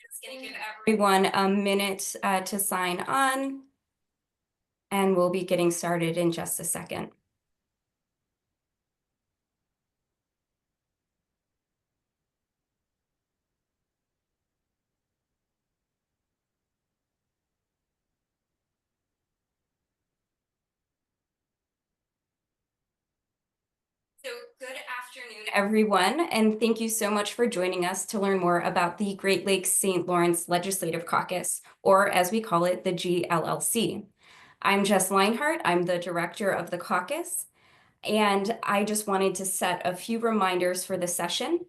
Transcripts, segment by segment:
Just going to give everyone a minute to sign on, and we'll be getting started in just a second. So good afternoon, everyone, and thank you so much for joining us to learn more about the Great Lakes St. Lawrence Legislative Caucus, or as we call it, the GLLC. I'm Jess Leinhardt. I'm the director of the caucus, and I just wanted to set a few reminders for the session.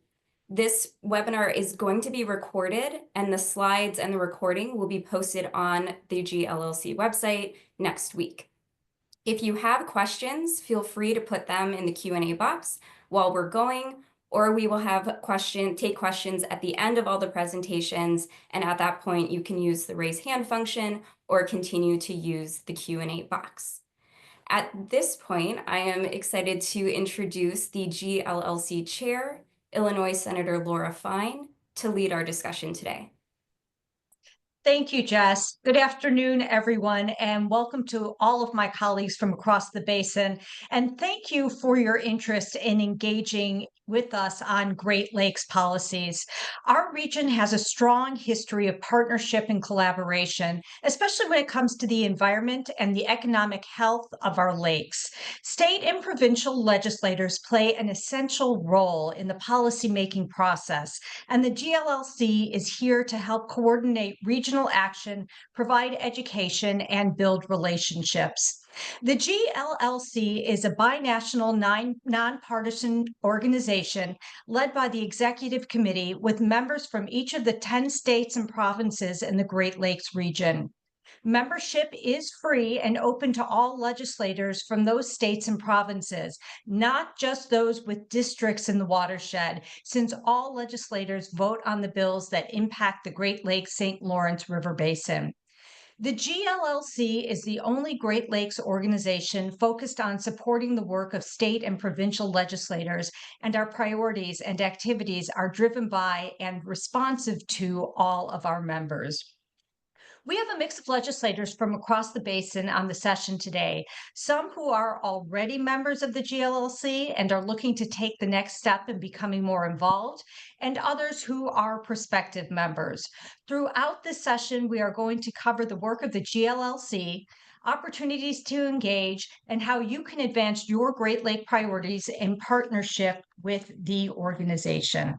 This webinar is going to be recorded, and the slides and the recording will be posted on the GLLC website next week. If you have questions, feel free to put them in the Q&A box while we're going, or we will take questions at the end of all the presentations, and at that point you can use the raise hand function or continue to use the Q&A box. At this point, I am excited to introduce the GLLC Chair, Illinois Senator Laura Fine, to lead our discussion today. Thank you, Jess. Good afternoon, everyone, and welcome to all of my colleagues from across the basin. And thank you for your interest in engaging with us on Great Lakes policies. Our region has a strong history of partnership and collaboration, especially when it comes to the environment and the economic health of our lakes. State and provincial legislators play an essential role in the policymaking process, and the GLLC is here to help coordinate regional action, provide education, and build relationships. The GLLC is a binational, nonpartisan organization led by the Executive Committee with members from each of the 10 states and provinces in the Great Lakes region. Membership is free and open to all legislators from those states and provinces, not just those with districts in the watershed, since all legislators vote on the bills that impact the Great Lakes St. Lawrence River Basin. The GLLC is the only Great Lakes organization focused on supporting the work of state and provincial legislators, and our priorities and activities are driven by and responsive to all of our members. We have a mix of legislators from across the basin on the session today, some who are already members of the GLLC and are looking to take the next step in becoming more involved, and others who are prospective members. Throughout this session, we are going to cover the work of the GLLC, opportunities to engage, and how you can advance your Great Lake priorities in partnership with the organization.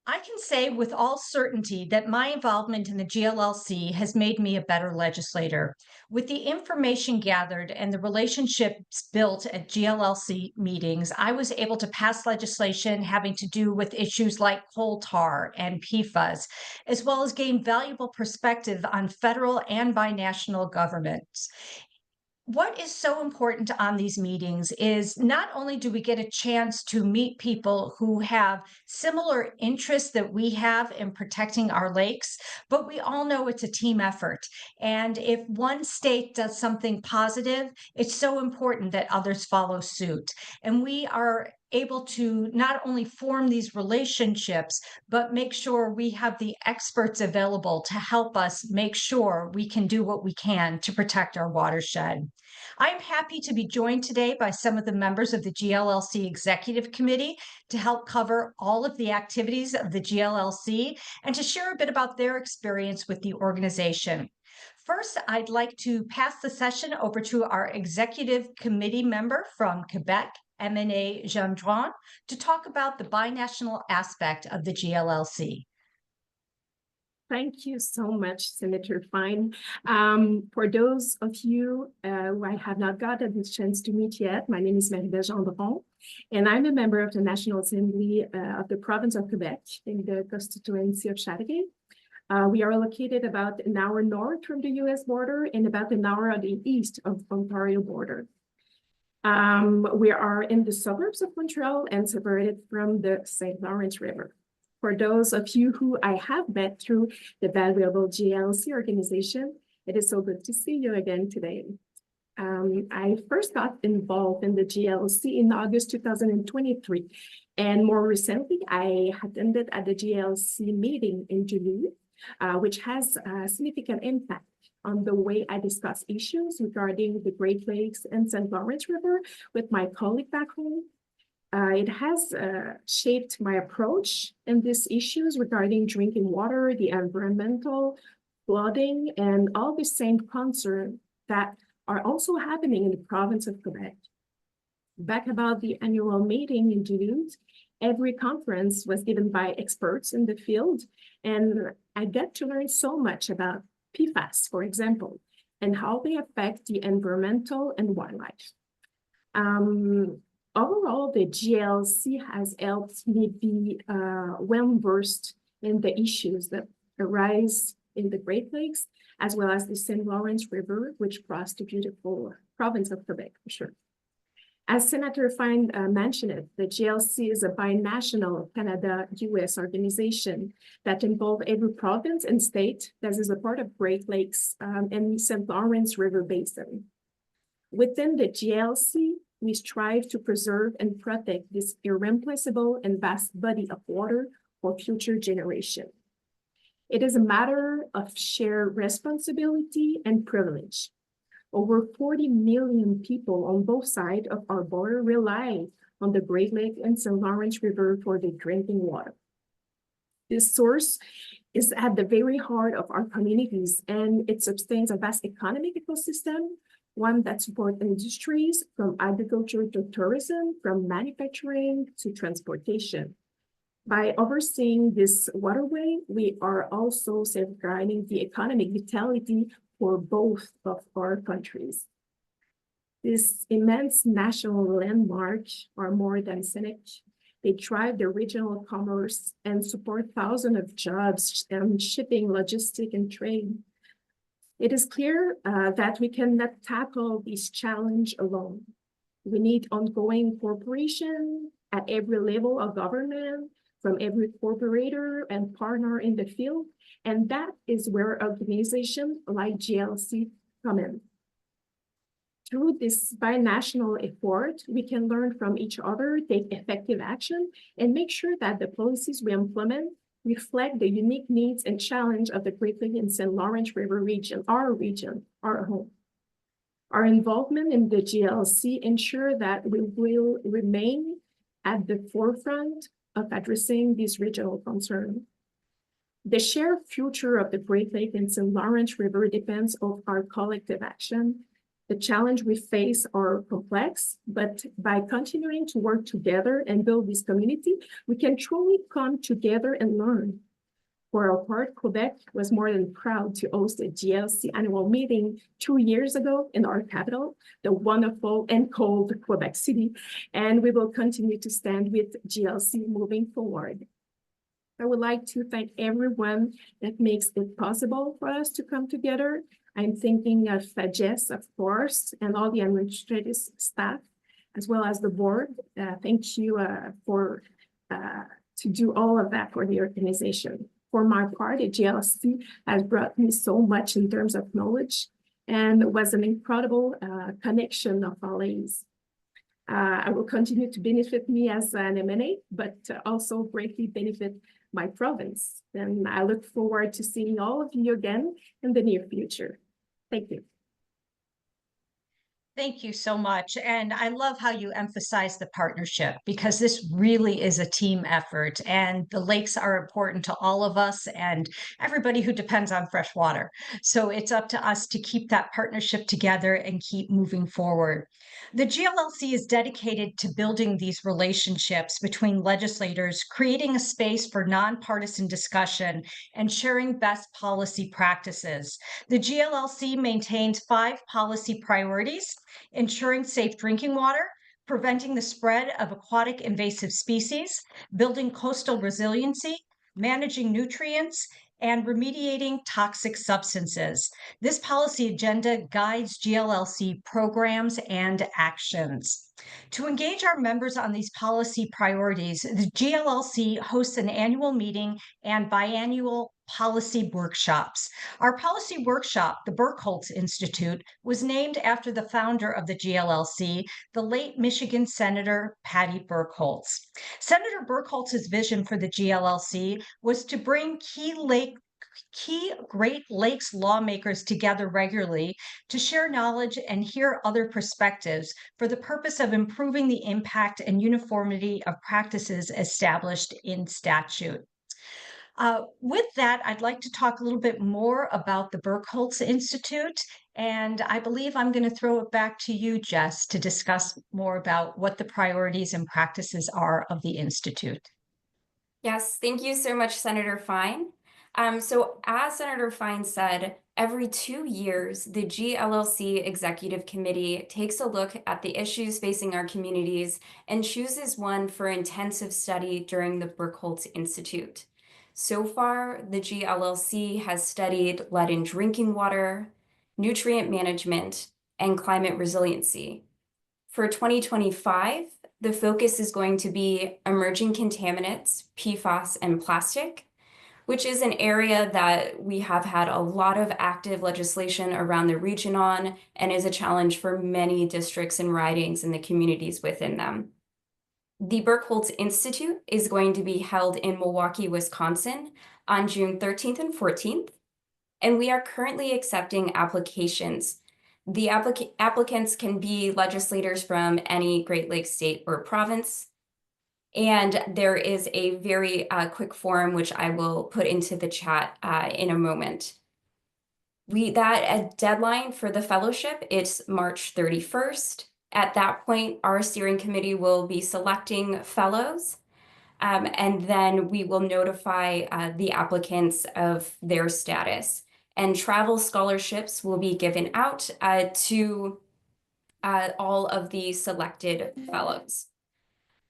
I can say with all certainty that my involvement in the GLLC has made me a better legislator. With the information gathered and the relationships built at GLLC meetings, I was able to pass legislation having to do with issues like coal tar and PFAS, as well as gain valuable perspective on federal and binational governments. What is so important on these meetings is not only do we get a chance to meet people who have similar interests that we have in protecting our lakes, but we all know it's a team effort. And if one state does something positive, it's so important that others follow suit. And we are able to not only form these relationships, but make sure we have the experts available to help us make sure we can do what we can to protect our watershed. I'm happy to be joined today by some of the members of the GLLC Executive Committee to help cover all of the activities of the GLLC and to share a bit about their experience with the organization. First, I'd like to pass the session over to our Executive Committee member from Quebec, M&A Gendron, to talk about the binational aspect of the GLLC. Thank you so much, Senator Fine. For those of you who I have not gotten the chance to meet yet, my name is Marie-Belle Gendron, and I'm a member of the National Assembly of the Province of Quebec in the constituency of Châteauguay. We are located about an hour north from the US border and about an hour on the east of Ontario border. We are in the suburbs of Montreal and separated from the St. Lawrence River. For those of you who I have met through the valuable GLLC organization, it is so good to see you again today. I first got involved in the GLC in August 2023. And more recently, I attended at the GLC meeting in Duluth, which has a significant impact on the way I discuss issues regarding the Great Lakes and St. Lawrence River with my colleague back home. It has shaped my approach in these issues regarding drinking water, the environmental, flooding, and all the same concerns that are also happening in the province of Quebec. Back about the annual meeting in Duluth, every conference was given by experts in the field, and I got to learn so much about PFAS, for example, and how they affect the environmental and wildlife. Overall, the GLC has helped me be well-versed in the issues that arise in the Great Lakes, as well as the St. Lawrence River, which cross the beautiful province of Quebec, for sure. As Senator Fine mentioned it, the GLC is a binational Canada-US organization that involves every province and state that is a part of Great Lakes and St. Lawrence River Basin. Within the GLC, we strive to preserve and protect this irreplaceable and vast body of water for future generations. It is a matter of shared responsibility and privilege. Over 40 million people on both sides of our border rely on the Great Lakes and St. Lawrence River for their drinking water. This source is at the very heart of our communities, and it sustains a vast economic ecosystem, one that supports industries from agriculture to tourism, from manufacturing to transportation. By overseeing this waterway, we are also safeguarding the economic vitality for both of our countries. This immense national landmark are more than scenic. They drive the regional commerce and support thousands of jobs and shipping, logistics, and trade. It is clear that we cannot tackle this challenge alone. We need ongoing cooperation at every level of government, from every corporator and partner in the field, and that is where organizations like GLC come in. Through this binational effort, we can learn from each other, take effective action, and make sure that the policies we implement reflect the unique needs and challenge of the Great Lakes and St. Lawrence River region, our home. Our involvement in the GLC ensure that we will remain at the forefront of addressing this regional concern. The shared future of the Great Lakes and St. Lawrence River depends on our collective action. The challenge we face are complex, but by continuing to work together and build this community, we can truly come together and learn. For our part, Quebec was more than proud to host a GLC annual meeting 2 years ago in our capital, the wonderful and cold Quebec City, and we will continue to stand with GLC moving forward. I would like to thank everyone that makes it possible for us to come together. I'm thinking of Jess, of course, and all the administrative staff, as well as the board. Thank you to do all of that for the organization. For my part, the GLC has brought me so much in terms of knowledge and was an incredible connection of allies. I will continue to benefit me as an MNA, but also greatly benefit my province. And I look forward to seeing all of you again in the near future. Thank you. Thank you so much. And I love how you emphasize the partnership, because this really is a team effort, and the lakes are important to all of us and everybody who depends on fresh water. So it's up to us to keep that partnership together and keep moving forward. The GLLC is dedicated to building these relationships between legislators, creating a space for nonpartisan discussion, and sharing best policy practices. The GLLC maintains 5 policy priorities: ensuring safe drinking water, preventing the spread of aquatic invasive species, building coastal resiliency, managing nutrients, and remediating toxic substances. This policy agenda guides GLLC programs and actions. To engage our members on these policy priorities, the GLLC hosts an annual meeting and biannual policy workshops. Our policy workshop, the Burkholz Institute, was named after the founder of the GLLC, the late Michigan Senator Patty Burkholz. Senator Burkholz's vision for the GLLC was to bring key Great Lakes lawmakers together regularly to share knowledge and hear other perspectives for the purpose of improving the impact and uniformity of practices established in statute. With that, I'd like to talk a little bit more about the Burkholz Institute, and I believe I'm going to throw it back to you, Jess, to discuss more about what the priorities and practices are of the Institute. Yes, thank you so much, Senator Fine. So as Senator Fine said, every 2 years, the GLLC Executive Committee takes a look at the issues facing our communities and chooses one for intensive study during the Burkholz Institute. So far, the GLLC has studied lead in drinking water, nutrient management, and climate resiliency. For 2025, the focus is going to be emerging contaminants, PFAS, and plastic, which is an area that we have had a lot of active legislation around the region on and is a challenge for many districts and ridings and the communities within them. The Burkholz Institute is going to be held in Milwaukee, Wisconsin on June 13th and 14th, and we are currently accepting applications. The applicants can be legislators from any Great Lakes state or province. And there is a very quick form, which I will put into the chat in a moment. That deadline for the fellowship, it's March 31st. At that point, our steering committee will be selecting fellows, and then we will notify the applicants of their status. And travel scholarships will be given out to all of the selected fellows.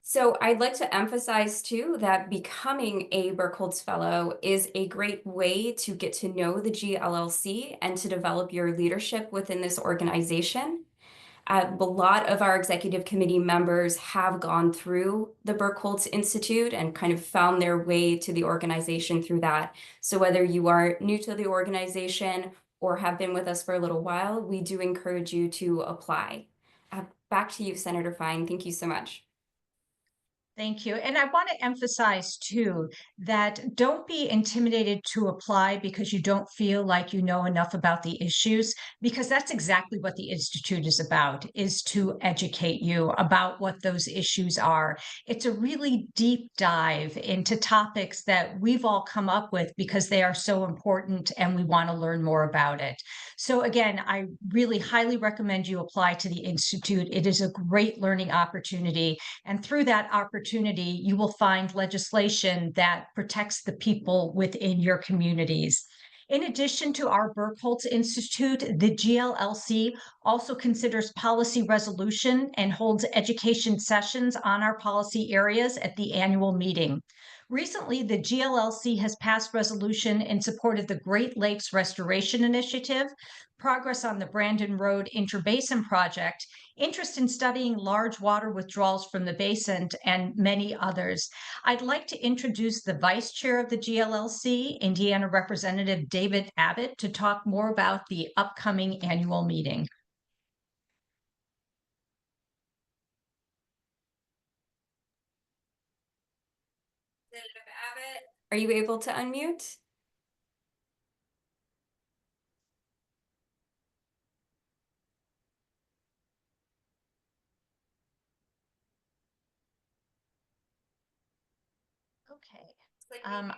So I'd like to emphasize too that becoming a Burkholz Fellow is a great way to get to know the GLLC and to develop your leadership within this organization. A lot of our executive committee members have gone through the Burkholz Institute and kind of found their way to the organization through that. So whether you are new to the organization or have been with us for a little while, we do encourage you to apply. Back to you, Senator Fine. Thank you so much. Thank you. And I want to emphasize too that don't be intimidated to apply because you don't feel like you know enough about the issues, because that's exactly what the Institute is about, is to educate you about what those issues are. It's a really deep dive into topics that we've all come up with because they are so important and we want to learn more about it. So again, I really highly recommend you apply to the Institute. It is a great learning opportunity. And through that opportunity, you will find legislation that protects the people within your communities. In addition to our Burkholz Institute, the GLLC also considers policy resolution and holds education sessions on our policy areas at the annual meeting. Recently, the GLLC has passed resolution in support of the Great Lakes Restoration Initiative, progress on the Brandon Road Interbasin Project, interest in studying large water withdrawals from the basin, and many others. I'd like to introduce the Vice Chair of the GLLC, Indiana Representative David Abbott, to talk more about the upcoming annual meeting. Representative Abbott, are you able to unmute? Okay.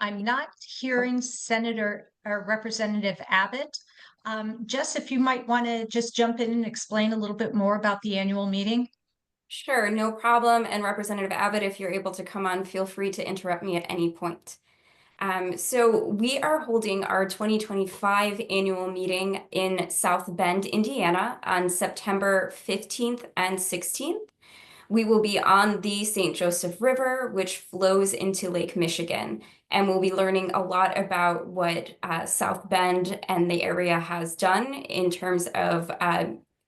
I'm not hearing Senator or Representative Abbott. Jess, if you might want to just jump in and explain a little bit more about the annual meeting. Sure, no problem. And Representative Abbott, if you're able to come on, feel free to interrupt me at any point. So we are holding our 2025 annual meeting in South Bend, Indiana on September 15th and 16th. We will be on the St. Joseph River, which flows into Lake Michigan, and we'll be learning a lot about what South Bend and the area has done in terms of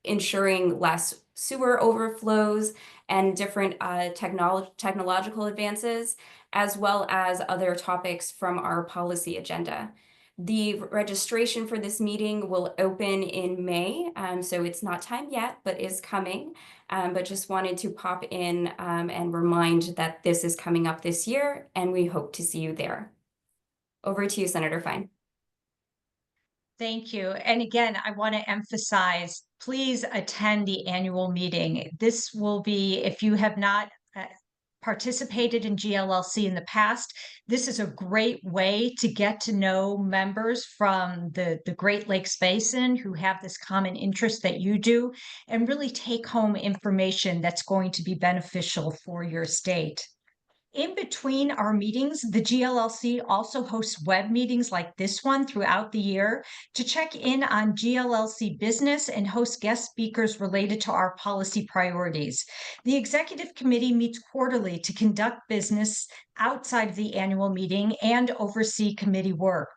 ensuring less sewer overflows and different technological advances, as well as other topics from our policy agenda. The registration for this meeting will open in May, so it's not time yet, but is coming. But just wanted to pop in and remind that this is coming up this year, and we hope to see you there. Over to you, Senator Fine. Thank you. And again, I want to emphasize, please attend the annual meeting. This will be, if you have not participated in GLLC in the past, this is a great way to get to know members from the Great Lakes Basin who have this common interest that you do, and really take home information that's going to be beneficial for your state. In between our meetings, the GLLC also hosts web meetings like this one throughout the year to check in on GLLC business and host guest speakers related to our policy priorities. The executive committee meets quarterly to conduct business outside of the annual meeting and oversee committee work.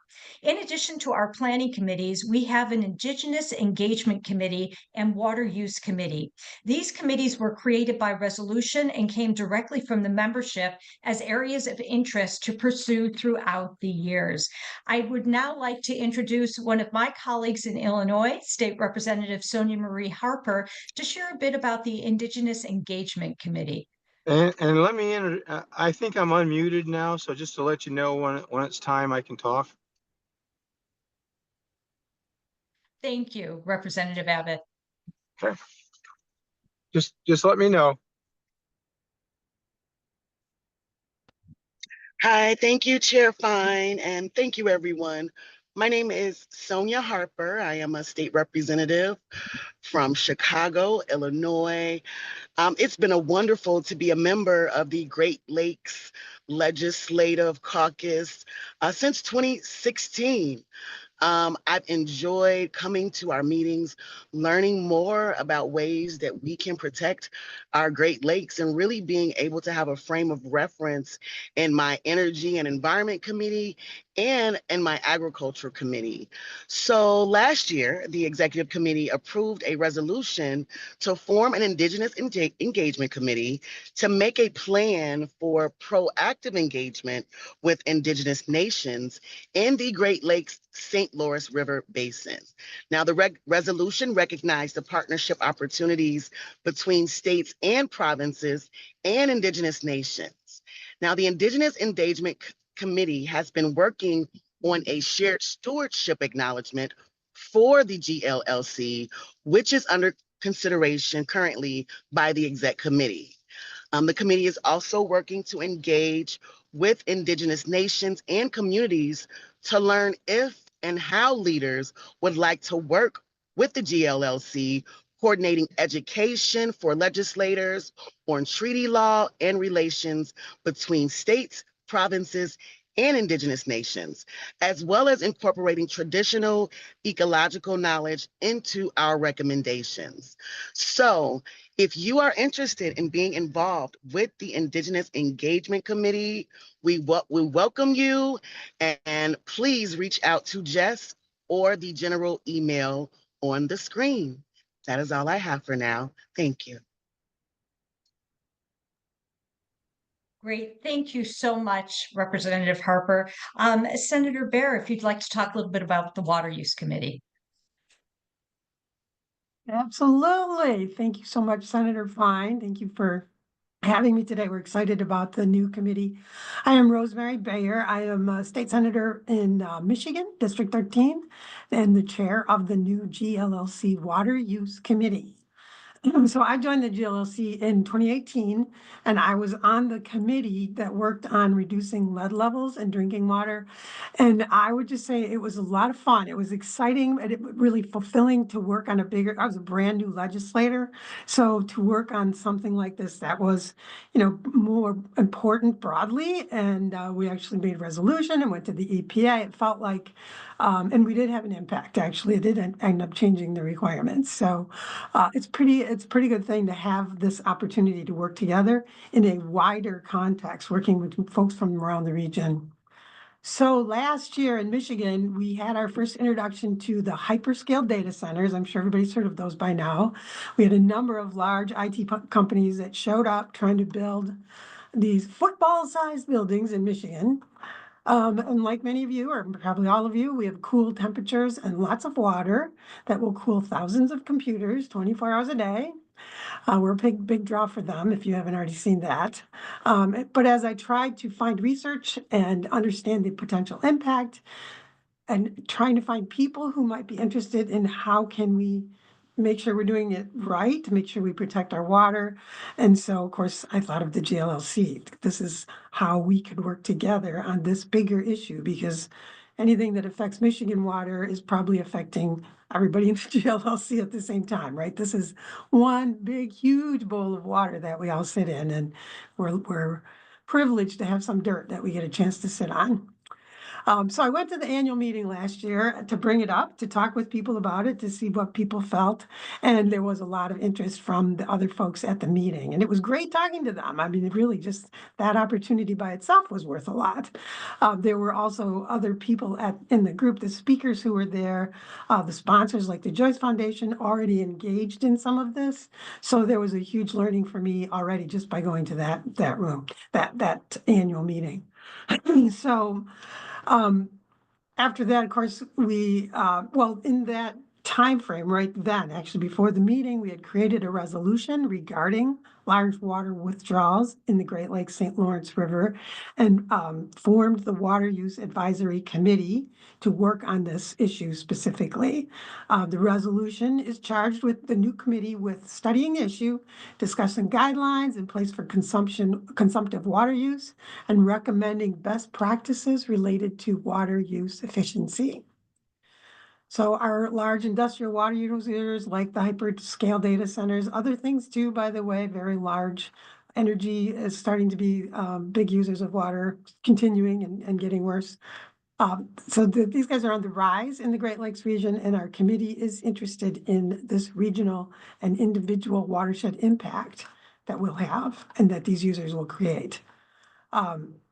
In addition to our planning committees, we have an Indigenous Engagement Committee and Water Use Committee. These committees were created by resolution and came directly from the membership as areas of interest to pursue throughout the years. I would now like to introduce one of my colleagues in Illinois, State Representative Sonia Marie Harper, to share a bit about the Indigenous Engagement Committee. And let me I think I'm unmuted now, so just to let you know when it's time, I can talk. Thank you, Representative Abbott. Okay. Just let me know. Hi, thank you, Chair Fine, and thank you, everyone. My name is Sonia Harper. I am a state representative from Chicago, Illinois. It's been wonderful to be a member of the Great Lakes Legislative Caucus since 2016. I've enjoyed coming to our meetings, learning more about ways that we can protect our Great Lakes, and really being able to have a frame of reference in my Energy and Environment Committee and in my Agriculture Committee. So last year, the Executive Committee approved a resolution to form an Indigenous Engagement Committee to make a plan for proactive engagement with Indigenous nations in the Great Lakes St. Lawrence River Basin. Now, the resolution recognized the partnership opportunities between states and provinces and Indigenous nations. Now, the Indigenous Engagement Committee has been working on a shared stewardship acknowledgement for the GLLC, which is under consideration currently by the Exec Committee. The committee is also working to engage with Indigenous nations and communities to learn if and how leaders would like to work with the GLLC, coordinating education for legislators on treaty law and relations between states, provinces, and Indigenous nations, as well as incorporating traditional ecological knowledge into our recommendations. So if you are interested in being involved with the Indigenous Engagement Committee, we welcome you, and please reach out to Jess or the general email on the screen. That is all I have for now. Thank you. Great. Thank you so much, Representative Harper. Senator Bear, if you'd like to talk a little bit about the Water Use Committee. Absolutely. Thank you so much, Senator Fine. Thank you for having me today. We're excited about the new committee. I am Rosemary Bayer. I am a state senator in Michigan, District 13, and the chair of the new GLLC Water Use Committee. So I joined the GLLC in 2018, and I was on the committee that worked on reducing lead levels in drinking water. And I would just say it was a lot of fun. It was exciting and it was really fulfilling to work on I was a brand new legislator. So to work on something like this, that was, more important broadly. And we actually made a resolution and went to the EPA. It felt like, and we did have an impact, actually. It did end up changing the requirements. So it's a pretty good thing to have this opportunity to work together in a wider context, working with folks from around the region. So last year in Michigan, we had our first introduction to the hyperscale data centers. I'm sure everybody's heard of those by now. We had a number of large IT companies that showed up trying to build these football-sized buildings in Michigan. And like many of you, or probably all of you, we have cool temperatures and lots of water that will cool thousands of computers 24 hours a day. We're a big draw for them if you haven't already seen that. But as I tried to find research and understand the potential impact and trying to find people who might be interested in how can we make sure we're doing it right, to make sure we protect our water. And so, of course, I thought of the GLLC. This is how we could work together on this bigger issue, because anything that affects Michigan water is probably affecting everybody in the GLLC at the same time, right? This is one big, huge bowl of water that we all sit in, and we're privileged to have some dirt that we get a chance to sit on. So I went to the annual meeting last year to bring it up, to talk with people about it, to see what people felt. And there was a lot of interest from the other folks at the meeting. And it was great talking to them. I mean, it really just that opportunity by itself was worth a lot. There were also other people in the group, the speakers who were there, the sponsors like the Joyce Foundation already engaged in some of this. So there was a huge learning for me already just by going to that room, that annual meeting. So after that, of course, well, in that time frame, right then, actually before the meeting, we had created a resolution regarding large water withdrawals in the Great Lakes St. Lawrence River and formed the Water Use Advisory Committee to work on this issue specifically. The resolution is charged with the new committee with studying the issue, discussing guidelines in place for consumptive water use, and recommending best practices related to water use efficiency. So our large industrial water users like the hyperscale data centers, other things too, by the way, very large energy is starting to be big users of water, continuing and getting worse. So these guys are on the rise in the Great Lakes region, and our committee is interested in this regional and individual watershed impact that we'll have and that these users will create.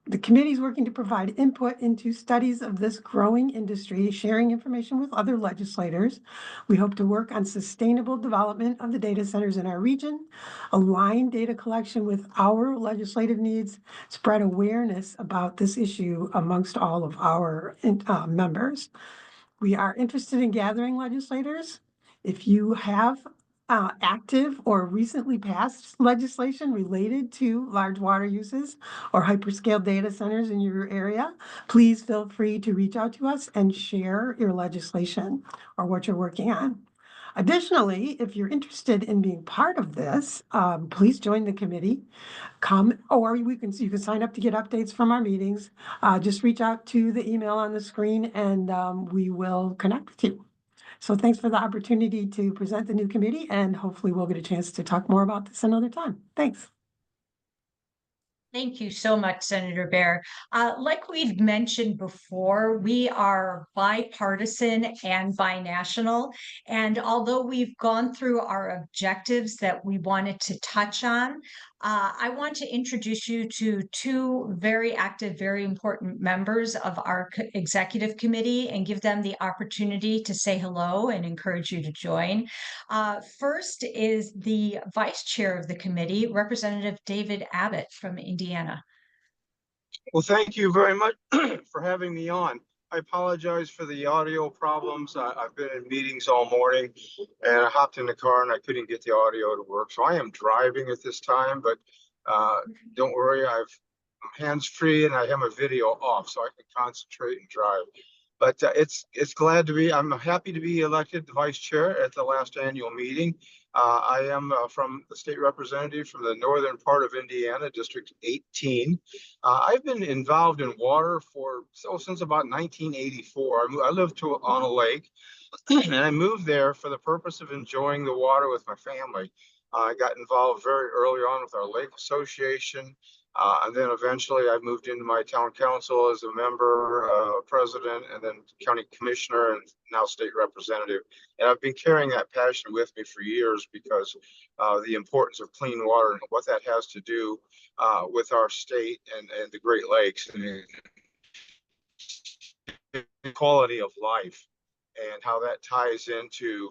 The committee is working to provide input into studies of this growing industry, sharing information with other legislators. We hope to work on sustainable development of the data centers in our region, align data collection with our legislative needs, spread awareness about this issue amongst all of our members. We are interested in gathering legislators. If you have active or recently passed legislation related to large water uses or hyperscale data centers in your area, please feel free to reach out to us and share your legislation or what you're working on. Additionally, if you're interested in being part of this, please join the committee. Come, or you can sign up to get updates from our meetings. Just reach out to the email on the screen and we will connect with you. So thanks for the opportunity to present the new committee, and hopefully we'll get a chance to talk more about this another time. Thanks. Thank you so much, Senator Bear. Like we've mentioned before, we are bipartisan and binational. And although we've gone through our objectives that we wanted to touch on, I want to introduce you to two very active, very important members of our executive committee and give them the opportunity to say hello and encourage you to join. First is the vice chair of the committee, Representative David Abbott from Indiana. Well, thank you very much for having me on. I apologize for the audio problems. I've been in meetings all morning and I hopped in the car and I couldn't get the audio to work. So I am driving at this time, but don't worry, I'm hands-free and I have my video off so I can concentrate and drive. But I'm happy to be elected the vice chair at the last annual meeting. I am from the state representative from the northern part of Indiana, District 18. I've been involved in water since about 1984. I lived on a lake and I moved there for the purpose of enjoying the water with my family. I got involved very early on with our lake association. And then eventually I moved into my town council as a member, president, and then county commissioner, and now state representative. And I've been carrying that passion with me for years because the importance of clean water and what that has to do with our state and the Great Lakes. And quality of life and how that ties into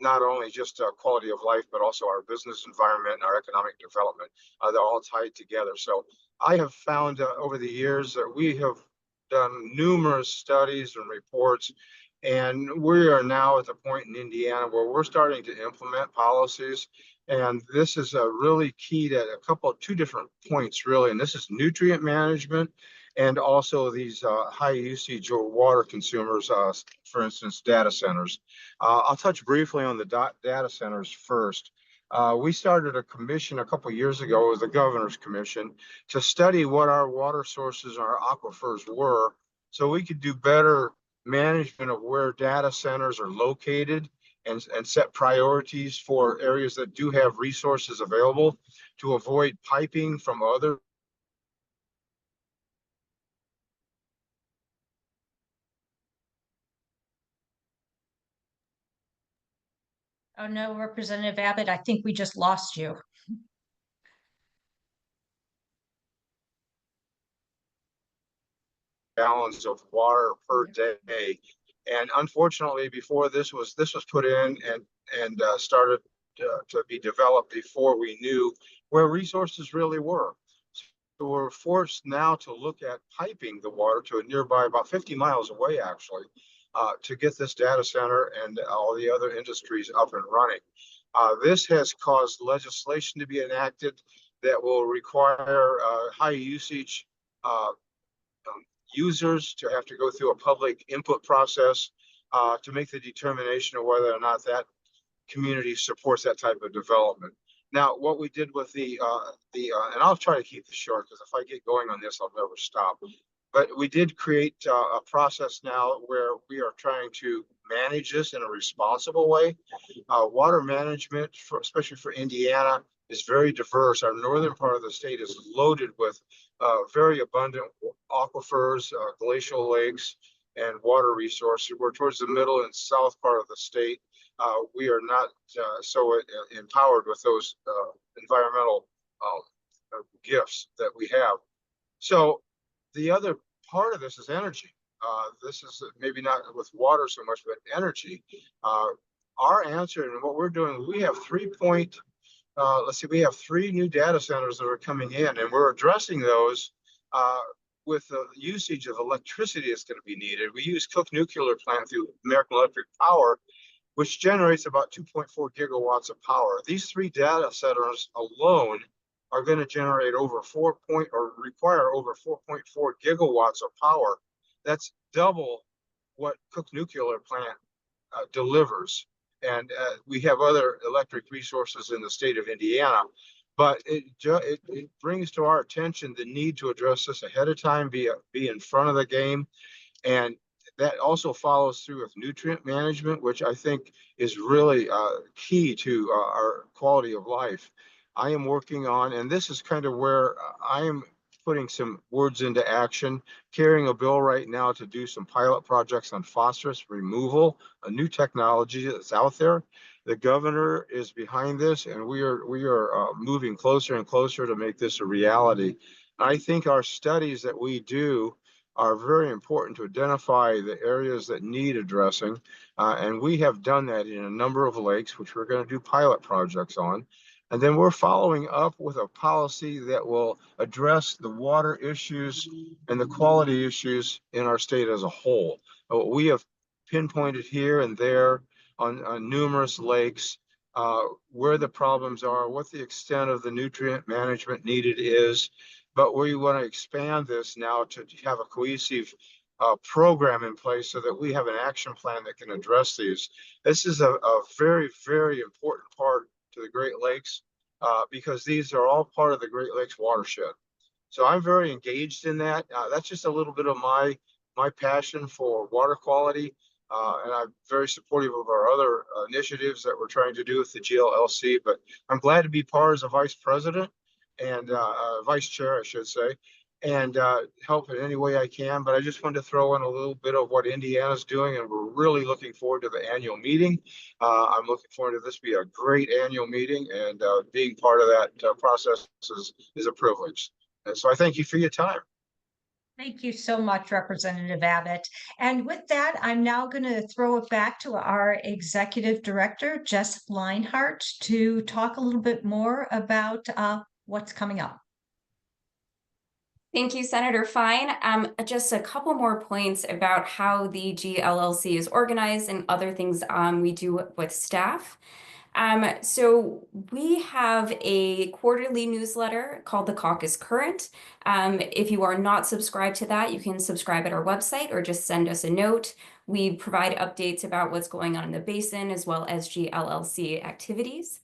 not only just quality of life, but also our business environment and our economic development. They're all tied together. So I have found over the years that we have done numerous studies and reports, and we are now at the point in Indiana where we're starting to implement policies. And this is really key to two different points, really. And this is nutrient management and also these high usage or water consumers, for instance, data centers. I'll touch briefly on the data centers first. We started a commission a couple of years ago, it was the Governor's Commission, to study what our water sources and our aquifers were so we could do better management of where data centers are located and set priorities for areas that do have resources available to avoid piping from other. Oh no, Representative Abbott, I think we just lost you. Gallons of water per day. And unfortunately, before this was put in and started to be developed before we knew where resources really were. So we're forced now to look at piping the water to a nearby, about 50 miles away, actually, to get this data center and all the other industries up and running. This has caused legislation to be enacted that will require high usage users to have to go through a public input process to make the determination of whether or not that community supports that type of development. Now, what we did with and I'll try to keep this short because if I get going on this, I'll never stop. But we did create a process now where we are trying to manage this in a responsible way. Water management, especially for Indiana, is very diverse. Our northern part of the state is loaded with very abundant aquifers, glacial lakes, and water resources. We're towards the middle and south part of the state. We are not so empowered with those environmental gifts that we have. So the other part of this is energy. This is maybe not with water so much, but energy. Our answer and what we're doing, we have we have 3 new data centers that are coming in, and we're addressing those with the usage of electricity that's going to be needed. We use Cook Nuclear Plant through American Electric Power, which generates about 2.4 gigawatts of power. These 3 data centers alone are going to generate require over 4.4 gigawatts of power. That's double what Cook Nuclear Plant delivers. And we have other electric resources in the state of Indiana, but it brings to our attention the need to address this ahead of time, be in front of the game. And that also follows through with nutrient management, which I think is really key to our quality of life. I am working on, and this is kind of where I am putting some words into action, carrying a bill right now to do some pilot projects on phosphorus removal, a new technology that's out there. The governor is behind this, and we are moving closer and closer to make this a reality. I think our studies that we do are very important to identify the areas that need addressing. And we have done that in a number of lakes, which we're going to do pilot projects on. And then we're following up with a policy that will address the water issues and the quality issues in our state as a whole. We have pinpointed here and there on numerous lakes where the problems are, what the extent of the nutrient management needed is. But we want to expand this now to have a cohesive program in place so that we have an action plan that can address these. This is a very, very important part to the Great Lakes because these are all part of the Great Lakes watershed. So I'm very engaged in that. That's just a little bit of my passion for water quality. And I'm very supportive of our other initiatives that we're trying to do with the GLLC. But I'm glad to be part as a vice president and vice chair, I should say, and help in any way I can. But I just wanted to throw in a little bit of what Indiana's doing, and we're really looking forward to the annual meeting. I'm looking forward to this be a great annual meeting, and being part of that process is a privilege. And so I thank you for your time. Thank you so much, Representative Abbott. And with that, I'm now going to throw it back to our Executive Director, Jess Leinhart, to talk a little bit more about what's coming up. Thank you, Senator Fine. Just a couple more points about how the GLLC is organized and other things we do with staff. So we have a quarterly newsletter called the Caucus Current. If you are not subscribed to that, you can subscribe at our website or just send us a note. We provide updates about what's going on in the basin as well as GLLC activities.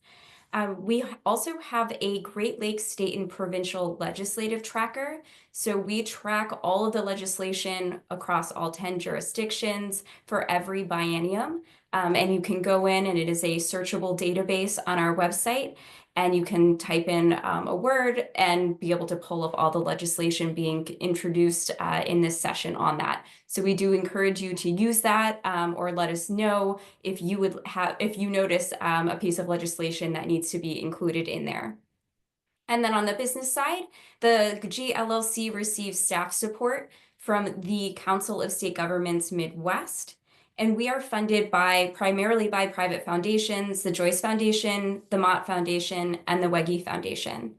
We also have a Great Lakes state and provincial legislative tracker. So we track all of the legislation across all 10 jurisdictions for every biennium. And you can go in and it is a searchable database on our website. And you can type in a word and be able to pull up all the legislation being introduced in this session on that. So we do encourage you to use that or let us know if you notice a piece of legislation that needs to be included in there. And then on the business side, the GLLC receives staff support from the Council of State Governments Midwest. And we are funded primarily by private foundations, the Joyce Foundation, the Mott Foundation, and the Wegge Foundation.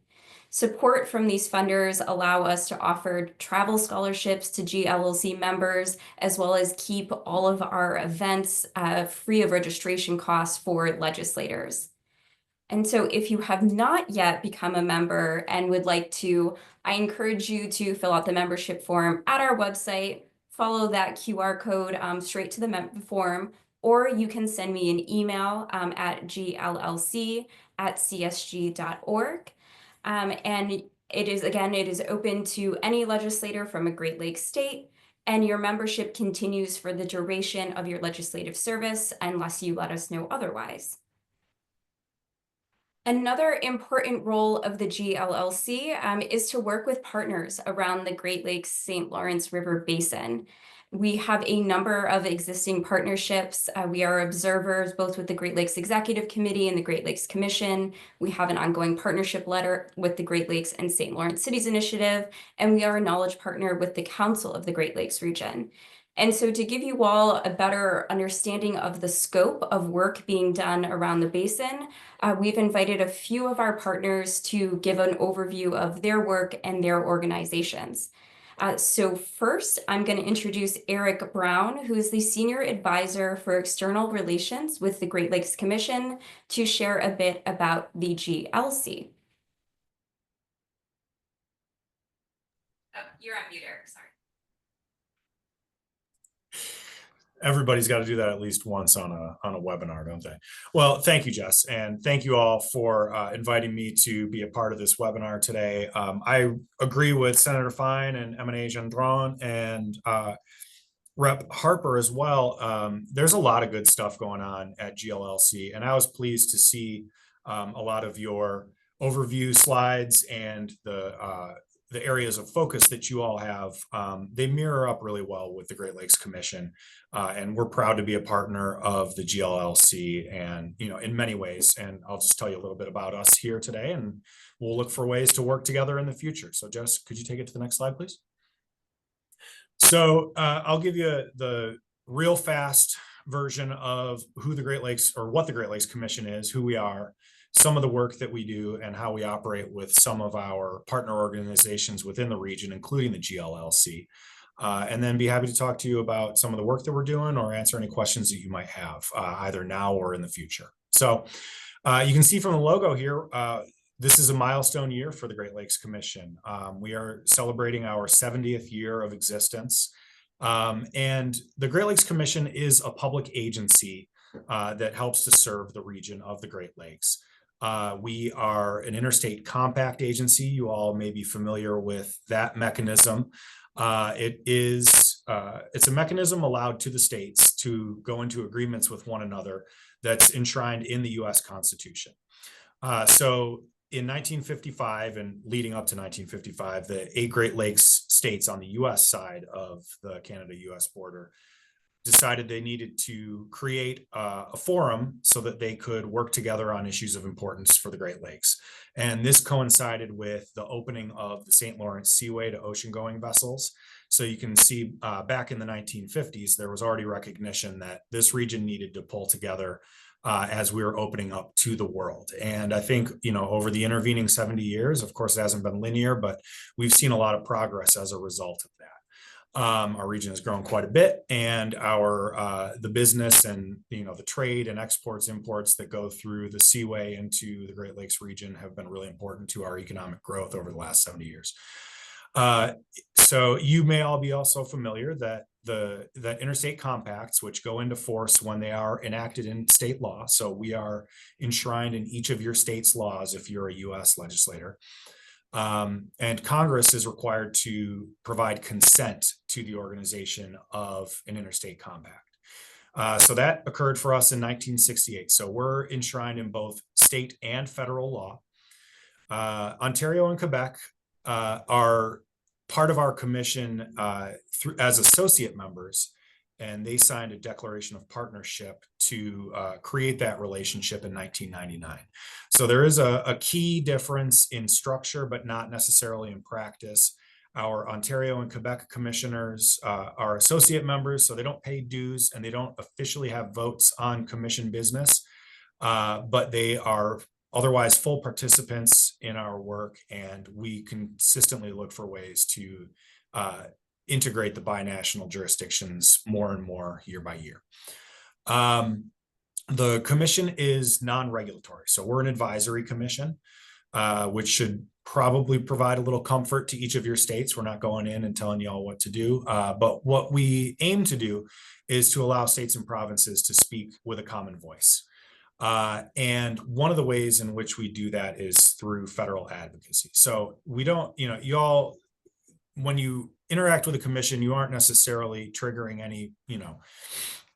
Support from these funders allow us to offer travel scholarships to GLLC members, as well as keep all of our events free of registration costs for legislators. And so if you have not yet become a member and would like to, I encourage you to fill out the membership form at our website, follow that QR code straight to the form, or you can send me an email at gllc@csg.org. And it is open to any legislator from a Great Lakes state, and your membership continues for the duration of your legislative service unless you let us know otherwise. Another important role of the GLLC is to work with partners around the Great Lakes St. Lawrence River Basin. We have a number of existing partnerships. We are observers both with the Great Lakes Executive Committee and the Great Lakes Commission. We have an ongoing partnership letter with the Great Lakes and St. Lawrence Cities Initiative, and we are a knowledge partner with the Council of the Great Lakes region. And so to give you all a better understanding of the scope of work being done around the basin, we've invited a few of our partners to give an overview of their work and their organizations. So first, I'm going to introduce Eric Brown, who is the Senior Advisor for External Relations with the Great Lakes Commission, to share a bit about the GLC. Oh, you're on mute, Eric, sorry. Everybody's got to do that at least once on a webinar, don't they? Well, thank you, Jess, and thank you all for inviting me to be a part of this webinar today. I agree with Senator Fine and Emine Gendron and Rep. Harper as well. There's a lot of good stuff going on at GLLC, and I was pleased to see a lot of your overview slides and the areas of focus that you all have. They mirror up really well with the Great Lakes Commission, and we're proud to be a partner of the GLLC, and in many ways. And I'll just tell you a little bit about us here today, and we'll look for ways to work together in the future. So Jess, could you take it to the next slide, please? So I'll give you the real fast version of who the Great Lakes, or what the Great Lakes Commission is, who we are, some of the work that we do, and how we operate with some of our partner organizations within the region, including the GLLC. And then be happy to talk to you about some of the work that we're doing or answer any questions that you might have, either now or in the future. So you can see from the logo here, this is a milestone year for the Great Lakes Commission. We are celebrating our 70th year of existence. And the Great Lakes Commission is a public agency that helps to serve the region of the Great Lakes. We are an interstate compact agency. You all may be familiar with that mechanism. It's a mechanism allowed to the states to go into agreements with one another that's enshrined in the U.S. Constitution. So in 1955 and leading up to 1955, the 8 Great Lakes states on the U.S. side of the Canada-U.S. border decided they needed to create a forum so that they could work together on issues of importance for the Great Lakes. And this coincided with the opening of the St. Lawrence Seaway to ocean-going vessels. So you can see back in the 1950s, there was already recognition that this region needed to pull together as we were opening up to the world. And I think, over the intervening 70 years, of course, it hasn't been linear, but we've seen a lot of progress as a result of that. Our region has grown quite a bit, and the business and the trade and exports, imports that go through the Seaway into the Great Lakes region have been really important to our economic growth over the last 70 years. So you may all be also familiar that the interstate compacts, which go into force when they are enacted in state law. So we are enshrined in each of your state's laws if you're a U.S. legislator. And Congress is required to provide consent to the organization of an interstate compact. So that occurred for us in 1968. So we're enshrined in both state and federal law. Ontario and Quebec are part of our commission as associate members, and they signed a declaration of partnership to create that relationship in 1999. So there is a key difference in structure, but not necessarily in practice. Our Ontario and Quebec commissioners are associate members, so they don't pay dues and they don't officially have votes on commission business, but they are otherwise full participants in our work, and we consistently look for ways to integrate the binational jurisdictions more and more year by year. The commission is non-regulatory, so we're an advisory commission, which should probably provide a little comfort to each of your states. We're not going in and telling y'all what to do, but what we aim to do is to allow states and provinces to speak with a common voice. And one of the ways in which we do that is through federal advocacy. So we don't, y'all, when you interact with a commission, you aren't necessarily triggering any,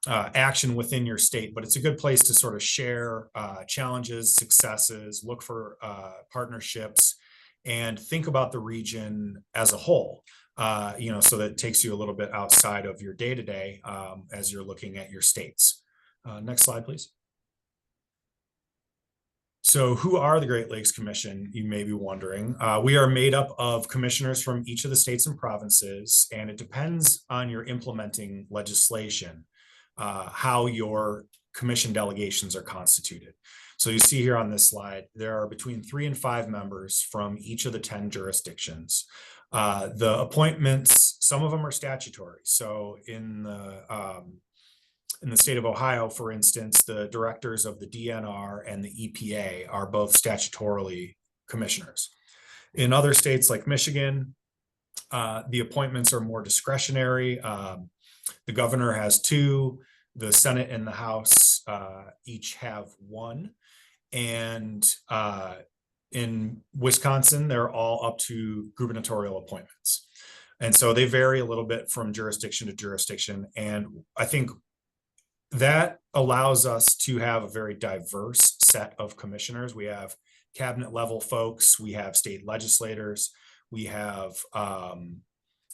action within your state, but it's a good place to sort of share challenges, successes, look for partnerships, and think about the region as a whole. So that it takes you a little bit outside of your day-to-day as you're looking at your states. Next slide, please. So who are the Great Lakes Commission, you may be wondering. We are made up of commissioners from each of the states and provinces, and it depends on your implementing legislation, how your commission delegations are constituted. So you see here on this slide, there are between 3 and 5 members from each of the 10 jurisdictions. The appointments, some of them are statutory. So in the state of Ohio, for instance, the directors of the DNR and the EPA are both statutorily commissioners. In other states like Michigan, the appointments are more discretionary. The governor has 2, the Senate and the House each have 1. And in Wisconsin, they're all up to gubernatorial appointments. And so they vary a little bit from jurisdiction to jurisdiction. And I think that allows us to have a very diverse set of commissioners. We have cabinet level folks, we have state legislators, we have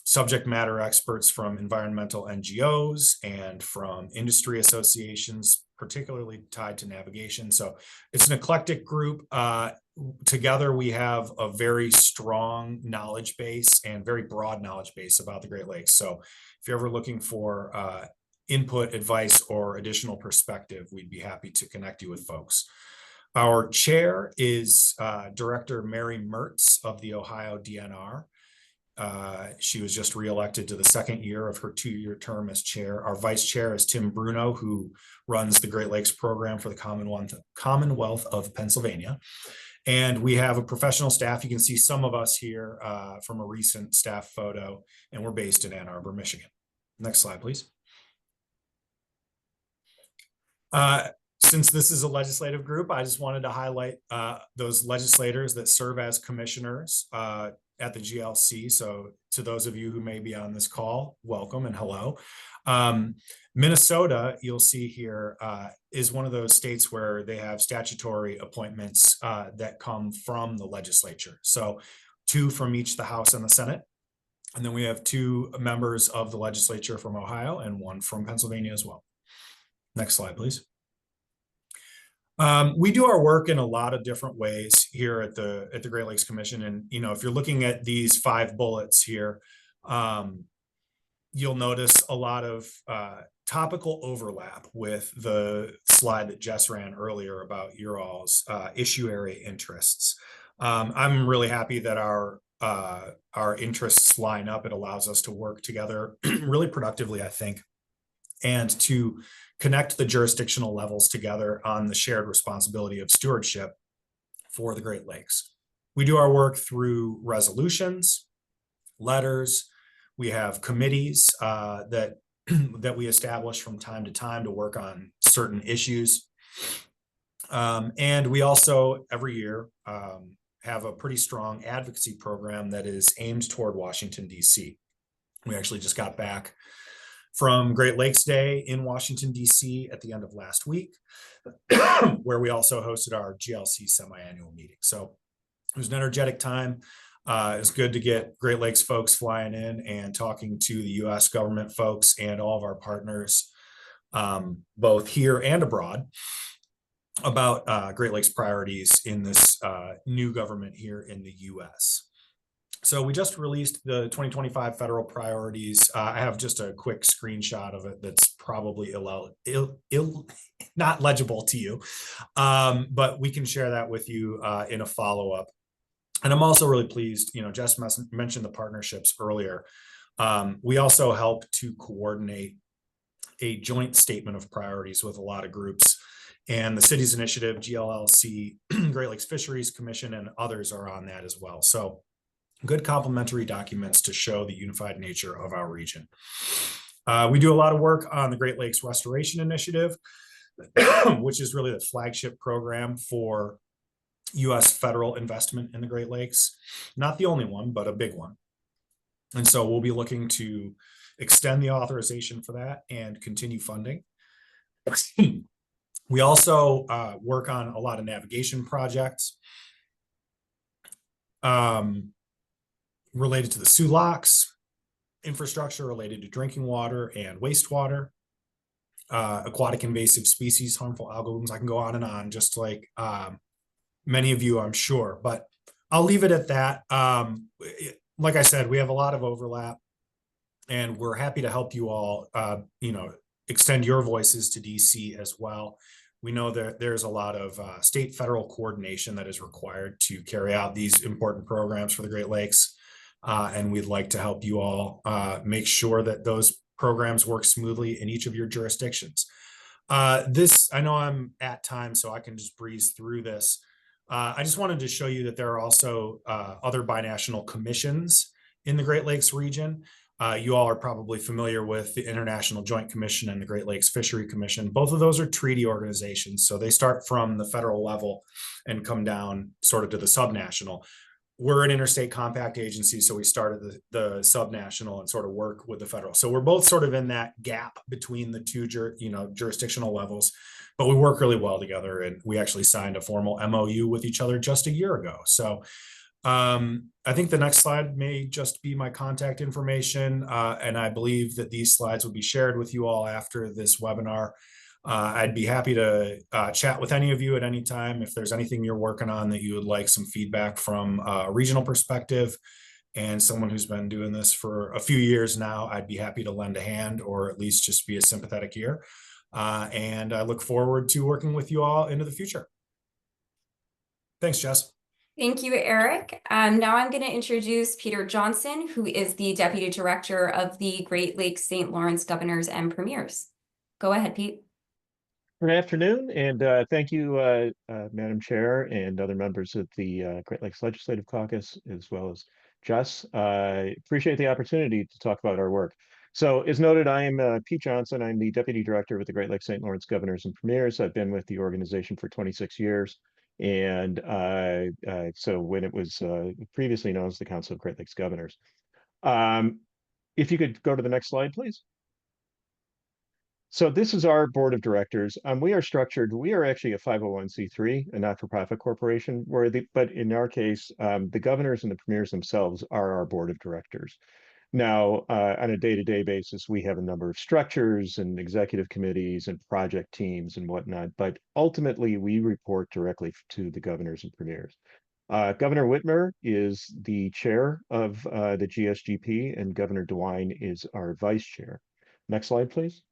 subject matter experts from environmental NGOs and from industry associations, particularly tied to navigation. So it's an eclectic group. Together, we have a very strong knowledge base and very broad knowledge base about the Great Lakes. So if you're ever looking for input, advice, or additional perspective, we'd be happy to connect you with folks. Our chair is Director Mary Mertz of the Ohio DNR. She was just reelected to the 2nd year of her 2-year term as chair. Our vice chair is Tim Bruno, who runs the Great Lakes program for the Commonwealth of Pennsylvania. And we have a professional staff. You can see some of us here from a recent staff photo, and we're based in Ann Arbor, Michigan. Next slide, please. Since this is a legislative group, I just wanted to highlight those legislators that serve as commissioners at the GLC. So to those of you who may be on this call, welcome and hello. Minnesota, you'll see here, is one of those states where they have statutory appointments that come from the legislature. So 2 from each the House and the Senate. And then we have 2 members of the legislature from Ohio and 1 from Pennsylvania as well. Next slide, please. We do our work in a lot of different ways here at the Great Lakes Commission. And, you know, if you're looking at these 5 bullets here, you'll notice a lot of topical overlap with the slide that Jess ran earlier about your all's issue area interests. I'm really happy that our interests line up. It allows us to work together really productively, I think, and to connect the jurisdictional levels together on the shared responsibility of stewardship for the Great Lakes. We do our work through resolutions, letters. We have committees that we establish from time to time to work on certain issues. And we also, every year, have a pretty strong advocacy program that is aimed toward Washington, D.C. We actually just got back from Great Lakes Day in Washington, D.C. at the end of last week, where we also hosted our GLC semi-annual meeting. So it was an energetic time. It's good to get Great Lakes folks flying in and talking to the U.S. government folks and all of our partners, both here and abroad, about Great Lakes priorities in this new government here in the U.S. So we just released the 2025 federal priorities. I have just a quick screenshot of it that's probably not legible to you, but we can share that with you in a follow-up. And I'm also really pleased, you know, Jess mentioned the partnerships earlier. We also help to coordinate a joint statement of priorities with a lot of groups. And the Cities Initiative, GLLC, Great Lakes Fisheries Commission, and others are on that as well. So good complementary documents to show the unified nature of our region. We do a lot of work on the Great Lakes Restoration Initiative, which is really the flagship program for U.S. federal investment in the Great Lakes. Not the only one, but a big one. And so we'll be looking to extend the authorization for that and continue funding. We also work on a lot of navigation projects related to the Sioux Locks, infrastructure related to drinking water and wastewater, aquatic invasive species, harmful algal blooms. I can go on, just like many of you, I'm sure, but I'll leave it at that. Like I said, we have a lot of overlap, and we're happy to help you all, you know, extend your voices to DC as well. We know that there's a lot of state federal coordination that is required to carry out these important programs for the Great Lakes. And we'd like to help you all make sure that those programs work smoothly in each of your jurisdictions. I know I'm at time, so I can just breeze through this. I just wanted to show you that there are also other binational commissions in the Great Lakes region. You all are probably familiar with the International Joint Commission and the Great Lakes Fishery Commission. Both of those are treaty organizations. So they start from the federal level and come down sort of to the subnational. We're an interstate compact agency, so we started the subnational and sort of work with the federal. So we're both sort of in that gap between the two jurisdictional levels, but we work really well together, and we actually signed a formal MOU with each other just a year ago. So I think the next slide may just be my contact information, and I believe that these slides will be shared with you all after this webinar. I'd be happy to chat with any of you at any time if there's anything you're working on that you would like some feedback from a regional perspective, and someone who's been doing this for a few years now. I'd be happy to lend a hand, or at least just be a sympathetic ear. And I look forward to working with you all into the future. Thanks, Jess. Thank you, Eric. Now I'm going to introduce Peter Johnson, who is the Deputy Director of the Great Lakes St. Lawrence Governors and Premiers. Go ahead, Pete. Good afternoon, and thank you, Madam Chair and other members of the Great Lakes Legislative Caucus, as well as Jess. I appreciate the opportunity to talk about our work. So as noted, I am Pete Johnson. I'm the Deputy Director with the Great Lakes St. Lawrence Governors and Premiers. I've been with the organization for 26 years. And so when it was previously known as the Council of Great Lakes Governors. If you could go to the next slide, please. So this is our board of directors. We are structured, we are actually a 501c3, a not-for-profit corporation, but in our case, the governors and the premiers themselves are our board of directors. Now, on a day-to-day basis, we have a number of structures and executive committees and project teams and whatnot, but ultimately we report directly to the governors and premiers. Governor Whitmer is the chair of the GSGP, and Governor DeWine is our vice chair. Next slide, please.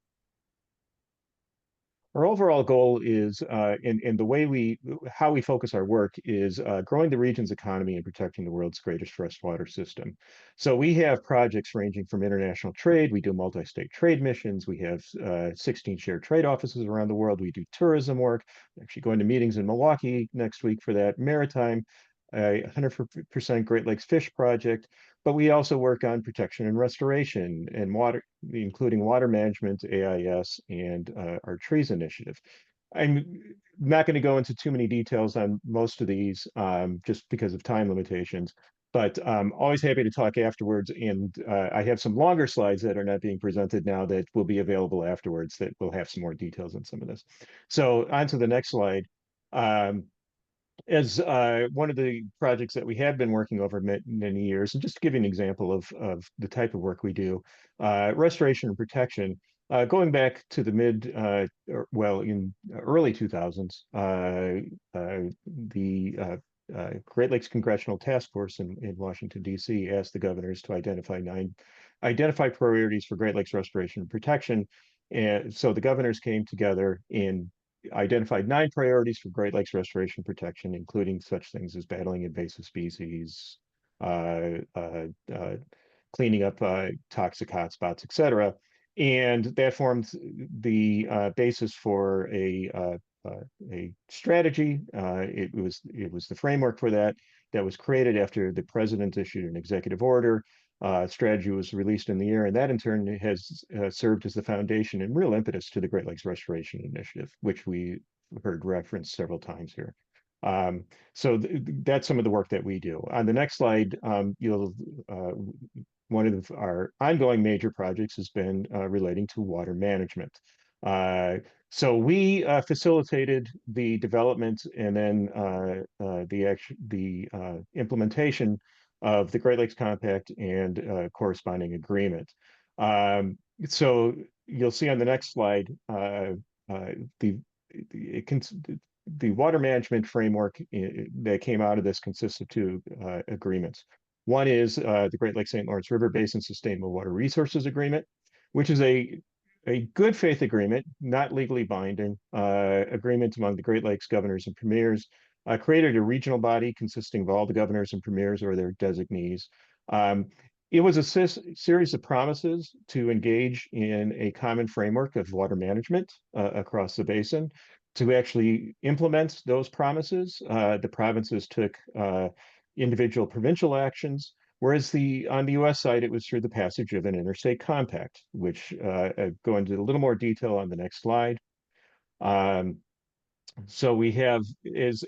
Our overall goal is, in the way how we focus our work is growing the region's economy and protecting the world's greatest freshwater system. So we have projects ranging from international trade. We do multi-state trade missions. We have 16 shared trade offices around the world. We do tourism work. I'm actually going to meetings in Milwaukee next week for that. Maritime, 100% Great Lakes Fish Project. But we also work on protection and restoration and water, including water management, AIS, and our trees initiative. I'm not going to go into too many details on most of these just because of time limitations, but I'm always happy to talk afterwards. And I have some longer slides that are not being presented now that will be available afterwards that will have some more details on some of this. So on to the next slide. As one of the projects that we have been working over many years, and just to give you an example of the type of work we do, restoration and protection, going back to the in early 2000s, the Great Lakes Congressional Task Force in Washington, D.C. asked the governors to identify priorities for Great Lakes restoration and protection. And so the governors came together in identified 9 priorities for Great Lakes restoration protection, including such things as battling invasive species, cleaning up toxic hotspots, etc. And that formed the basis for a strategy. It was the framework for that was created after the president issued an executive order. Strategy was released in the year, and that in turn has served as the foundation and real impetus to the Great Lakes Restoration Initiative, which we heard referenced several times here. So that's some of the work that we do. On the next slide, one of our ongoing major projects has been relating to water management. So we facilitated the development and then the implementation of the Great Lakes Compact and corresponding agreement. So you'll see on the next slide the water management framework that came out of this consists of 2 agreements. One is the Great Lakes St. Lawrence River Basin Sustainable Water Resources Agreement, which is a good faith agreement, not legally binding, agreement among the Great Lakes governors and premiers, created a regional body consisting of all the governors and premiers or their designees. It was a series of promises to engage in a common framework of water management across the basin. To actually implement those promises, the provinces took individual provincial actions, whereas on the US side, it was through the passage of an interstate compact, which I go into a little more detail on the next slide. So we have, as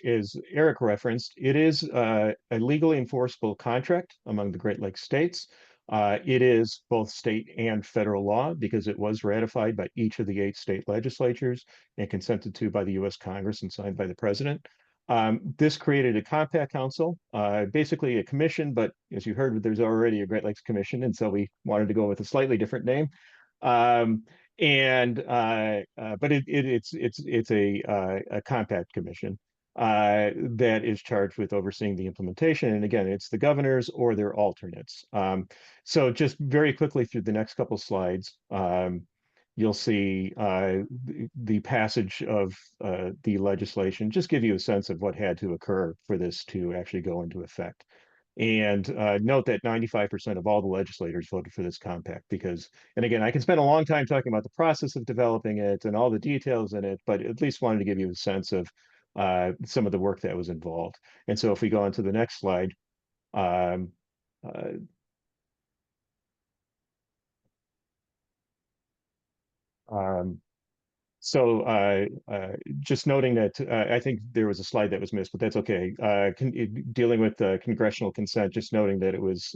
Eric referenced, it is a legally enforceable contract among the Great Lakes states. It is both state and federal law because it was ratified by each of the 8 state legislatures and consented to by the US Congress and signed by the president. This created a compact council, basically a commission, but as you heard, there's already a Great Lakes Commission, and so we wanted to go with a slightly different name. But it's a compact commission that is charged with overseeing the implementation. And again, it's the governors or their alternates. So just very quickly through the next couple slides, you'll see the passage of the legislation, just give you a sense of what had to occur for this to actually go into effect. And note that 95% of all the legislators voted for this compact because, and again, I can spend a long time talking about the process of developing it and all the details in it, but at least wanted to give you a sense of some of the work that was involved. And so if we go on to the next slide, just noting that I think there was a slide that was missed, but that's okay. Dealing with congressional consent, just noting that it was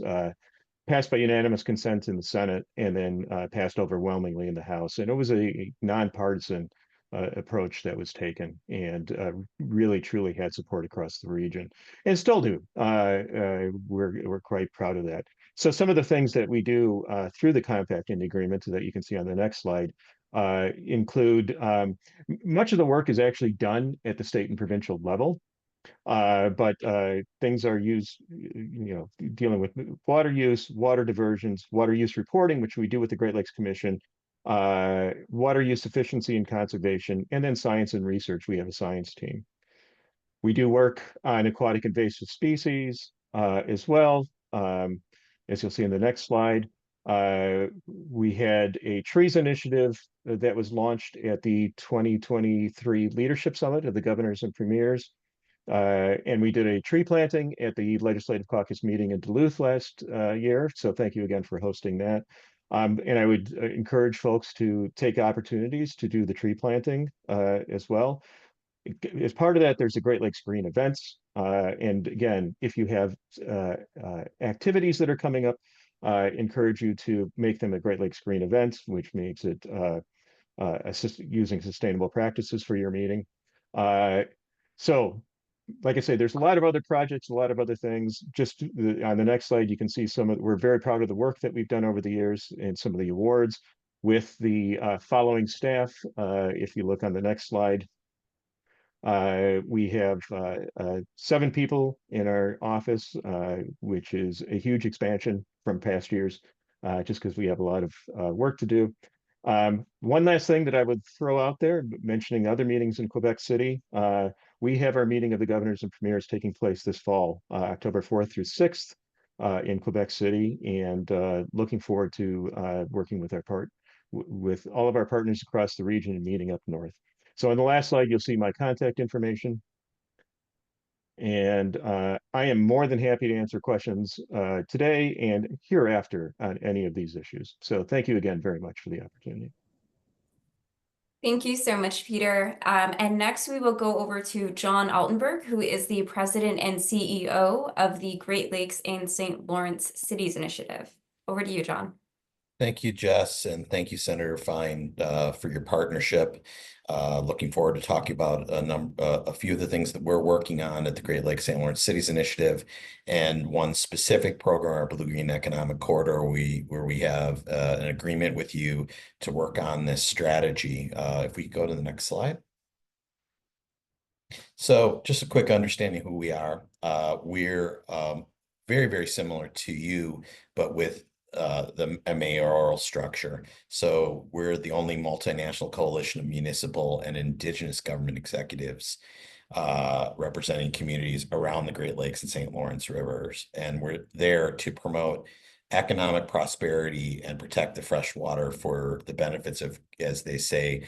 passed by unanimous consent in the Senate and then passed overwhelmingly in the House. And it was a nonpartisan approach that was taken and really truly had support across the region and still do. We're quite proud of that. So some of the things that we do through the compacting agreement that you can see on the next slide include much of the work is actually done at the state and provincial level. But things are used, dealing with water use, water diversions, water use reporting, which we do with the Great Lakes Commission, water use efficiency and conservation, and then science and research. We have a science team. We do work on aquatic invasive species as well. As you'll see in the next slide, we had a trees initiative that was launched at the 2023 Leadership Summit of the Governors and Premiers. And we did a tree planting at the Legislative Caucus meeting in Duluth last year. So thank you again for hosting that. And I would encourage folks to take opportunities to do the tree planting as well. As part of that, there's the Great Lakes Green events. And again, if you have activities that are coming up, encourage you to make them a Great Lakes Green event, which makes it using sustainable practices for your meeting. So like I say, there's a lot of other projects, a lot of other things. Just on the next slide, you can see we're very proud of the work that we've done over the years and some of the awards with the following staff. If you look on the next slide, we have 7 people in our office, which is a huge expansion from past years, just because we have a lot of work to do. One last thing that I would throw out there, mentioning other meetings in Quebec City, we have our meeting of the governors and premiers taking place this fall, October 4th through 6th in Quebec City, and looking forward to working with all of our partners across the region and meeting up north. So on the last slide, you'll see my contact information. And I am more than happy to answer questions today and hereafter on any of these issues. So thank you again very much for the opportunity. Thank you so much, Peter. And next we will go over to John Altenberg, who is the President and CEO of the Great Lakes and St. Lawrence Cities Initiative. Over to you, John. Thank you, Jess, and thank you, Senator Fine, for your partnership. Looking forward to talking about a few of the things that we're working on at the Great Lakes St. Lawrence Cities Initiative, and one specific program, our Blue Green Economic Corridor, where we have an agreement with you to work on this strategy. If we go to the next slide. So just a quick understanding who we are. We're very, very similar to you, but with the mayoral structure. So we're the only multinational coalition of municipal and indigenous government executives representing communities around the Great Lakes and St. Lawrence rivers. And we're there to promote economic prosperity and protect the fresh water for the benefits of, as they say,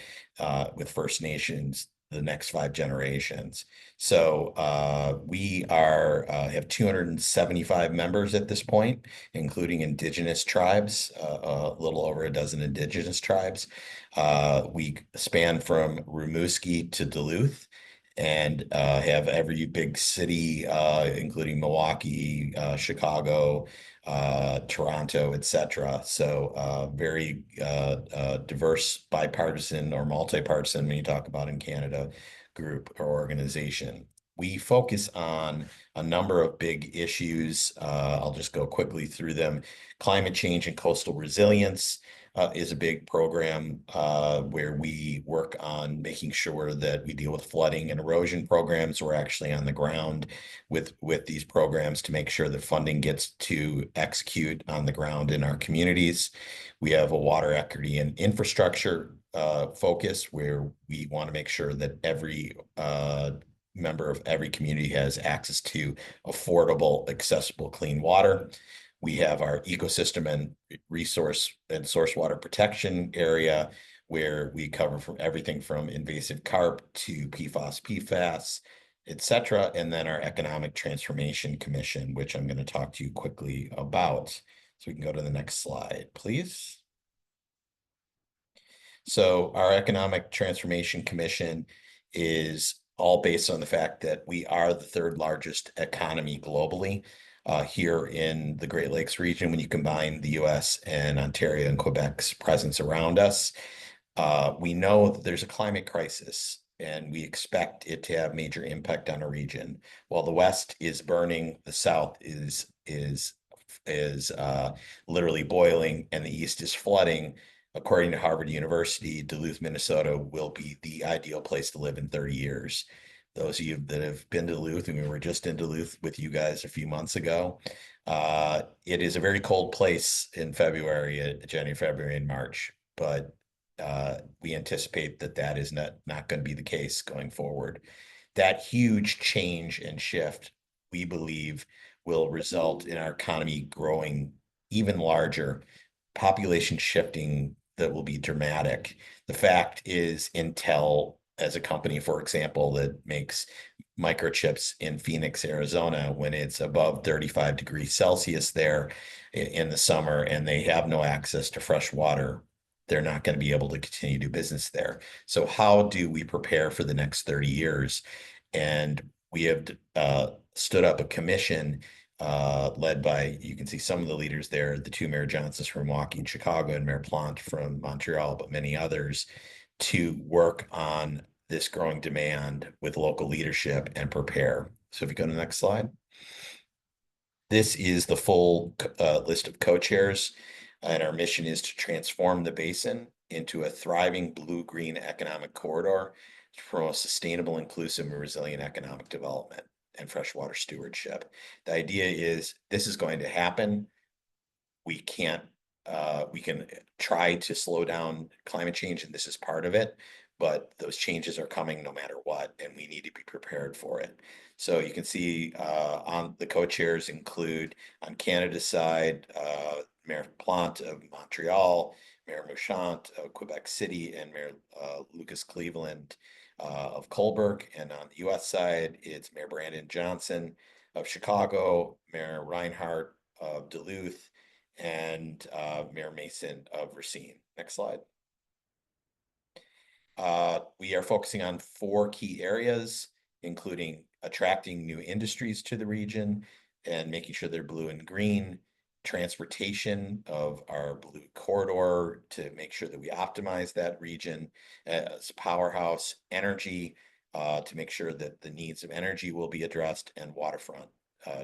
with First Nations, the next 5 generations. So we have 275 members at this point, including indigenous tribes, a little over a dozen indigenous tribes. We span from Rimouski to Duluth, and have every big city, including Milwaukee, Chicago, Toronto, etc. So very diverse, bipartisan or multi-partisan, when you talk about in Canada, group or organization. We focus on a number of big issues. I'll just go quickly through them. Climate change and coastal resilience is a big program where we work on making sure that we deal with flooding and erosion programs. We're actually on the ground with these programs to make sure that funding gets to execute on the ground in our communities. We have a water equity and infrastructure focus, where we want to make sure that every member of every community has access to affordable, accessible, clean water. We have our ecosystem and resource and source water protection area, where we cover from everything from invasive carp to PFAS, PFAS, etc. And then our Economic Transformation Commission, which I'm going to talk to you quickly about. So we can go to the next slide, please. So our Economic Transformation Commission is all based on the fact that we are the 3rd largest economy globally. Here in the Great Lakes region, when you combine the US and Ontario and Quebec's presence around us. We know that there's a climate crisis, and we expect it to have major impact on our region. While the West is burning, the South is is literally boiling and the east is flooding, according to Harvard University, Duluth, Minnesota will be the ideal place to live in 30 years. Those of you that have been to Duluth, and we were just in Duluth with you guys a few months ago, it is a very cold place in February, January, February, and March, but we anticipate that that is not going to be the case going forward. That huge change and shift, we believe, will result in our economy growing even larger, population shifting that will be dramatic. The fact is, Intel, as a company, for example, that makes microchips in Phoenix, Arizona, when it's above 35 degrees Celsius there in the summer and they have no access to fresh water, they're not going to be able to continue to do business there. So how do we prepare for the next 30 years? And we have stood up a commission led by, you can see some of the leaders there, the two Mayor Johnsons from Milwaukee and Chicago, and Mayor Plante from Montreal, but many others, to work on this growing demand with local leadership and prepare. So if you go to the next slide. This is the full list of co-chairs, and our mission is to transform the basin into a thriving blue-green economic corridor to promote sustainable, inclusive, and resilient economic development and freshwater stewardship. The idea is this is going to happen. We can try to slow down climate change, and this is part of it, but those changes are coming no matter what, and we need to be prepared for it. So you can see on the co-chairs include, on Canada's side, Mayor Plante of Montreal, Mayor Mouchant of Quebec City, and Mayor Lucas Cleveland of Cobourg. And on the US side, it's Mayor Brandon Johnson of Chicago, Mayor Reinhardt of Duluth, and Mayor Mason of Racine. Next slide. We are focusing on 4 key areas, including attracting new industries to the region and making sure they're blue and green, transportation of our blue corridor to make sure that we optimize that region as a powerhouse, energy to make sure that the needs of energy will be addressed, and waterfront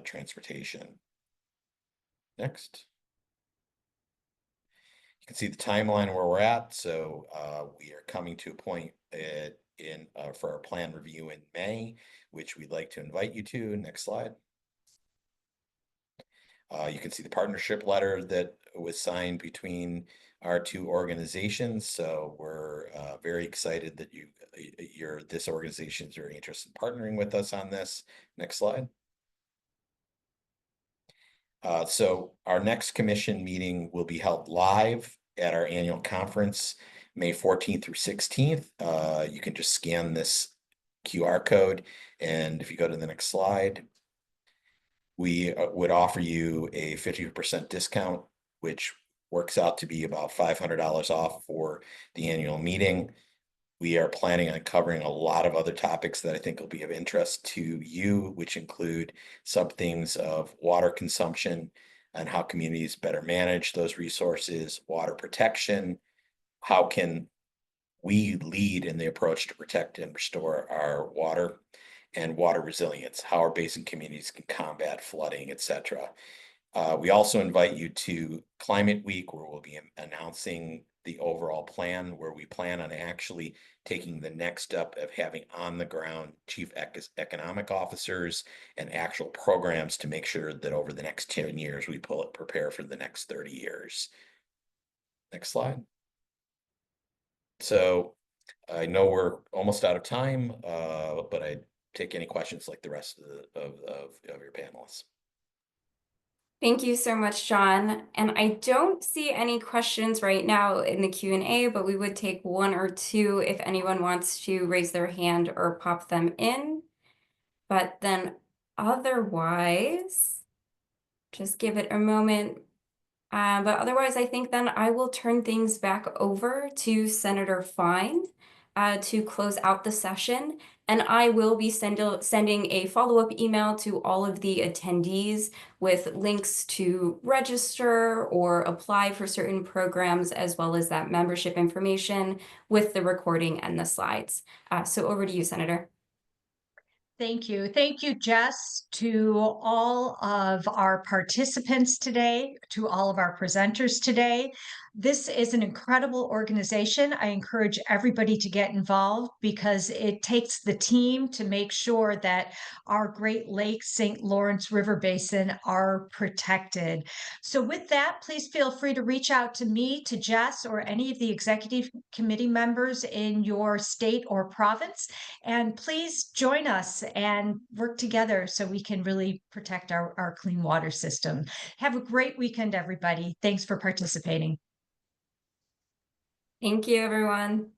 transportation. Next. You can see the timeline where we're at. So we are coming to a point for our plan review in May, which we'd like to invite you to. Next slide. You can see the partnership letter that was signed between our 2 organizations. So we're very excited that this organization is very interested in partnering with us on this. Next slide. So our next commission meeting will be held live at our annual conference, May 14th through 16th. You can just scan this QR code. And if you go to the next slide, we would offer you a 50% discount, which works out to be about $500 off for the annual meeting. We are planning on covering a lot of other topics that I think will be of interest to you, which include sub-themes of water consumption and how communities better manage those resources, water protection, how can we lead in the approach to protect and restore our water, and water resilience, how our basin communities can combat flooding, etc. We also invite you to Climate Week, where we'll be announcing the overall plan, where we plan on actually taking the next step of having on the ground chief economic officers and actual programs to make sure that over the next 10 years, we prepare for the next 30 years. Next slide. So I know we're almost out of time, but I take any questions like the rest of your panelists. Thank you so much, John. And I don't see any questions right now in the Q&A, but we would take 1 or 2 if anyone wants to raise their hand or pop them in. But then otherwise, just give it a moment. But otherwise, I think then I will turn things back over to Senator Fine to close out the session. And I will be sending a follow-up email to all of the attendees with links to register or apply for certain programs, as well as that membership information with the recording and the slides. So over to you, Senator. Thank you. Thank you, Jess, to all of our participants today, to all of our presenters today. This is an incredible organization. I encourage everybody to get involved because it takes the team to make sure that our Great Lakes St. Lawrence River Basin are protected. So with that, please feel free to reach out to me, to Jess, or any of the executive committee members in your state or province. And please join us and work together so we can really protect our clean water system. Have a great weekend, everybody. Thanks for participating. Thank you, everyone.